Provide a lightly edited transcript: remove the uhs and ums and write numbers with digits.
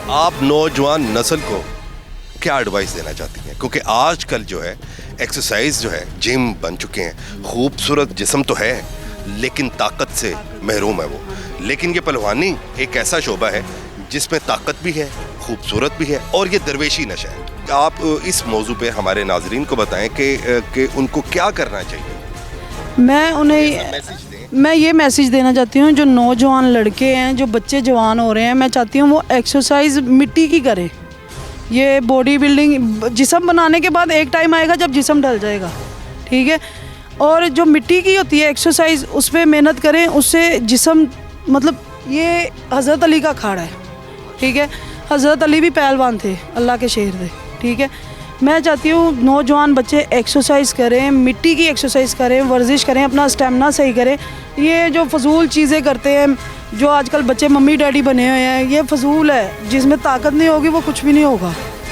आप नौजवान नस्ल को क्या एडवाइस देना चाहती हैं? क्योंकि आजकल जो है एक्सरसाइज जो है, जिम बन चुके हैं, खूबसूरत जिस्म तो है लेकिन ताकत से महरूम है वो। लेकिन ये पहलवानी एक ऐसा शोबा है जिसमें ताकत भी है, खूबसूरत भी है और ये दरवेशी नशा है। आप इस मौजू पे हमारे नाजरीन को बताएं कि उनको क्या करना चाहिए। मैं ये मैसेज देना चाहती हूँ, जो नौजवान लड़के हैं, जो बच्चे जवान हो रहे हैं, मैं चाहती हूँ वो एक्सरसाइज मिट्टी की करें। ये बॉडी बिल्डिंग जिस्म बनाने के बाद एक टाइम आएगा जब जिस्म ढल जाएगा, ठीक है। और जो मिट्टी की होती है एक्सरसाइज, उस पर मेहनत करें, उससे जिस्म मतलब ये हज़रत अली का अखाड़ा है, ठीक है। हज़रत अली भी पहलवान थे, अल्लाह के शेर थे, ठीक है। मैं चाहती हूँ नौजवान बच्चे एक्सरसाइज करें, मिट्टी की एक्सरसाइज करें, वर्जिश करें, अपना स्टेमिना सही करें। ये जो फजूल चीज़ें करते हैं, जो आजकल बच्चे मम्मी डैडी बने हुए हैं, ये फजूल है। जिसमें ताकत नहीं होगी वो कुछ भी नहीं होगा।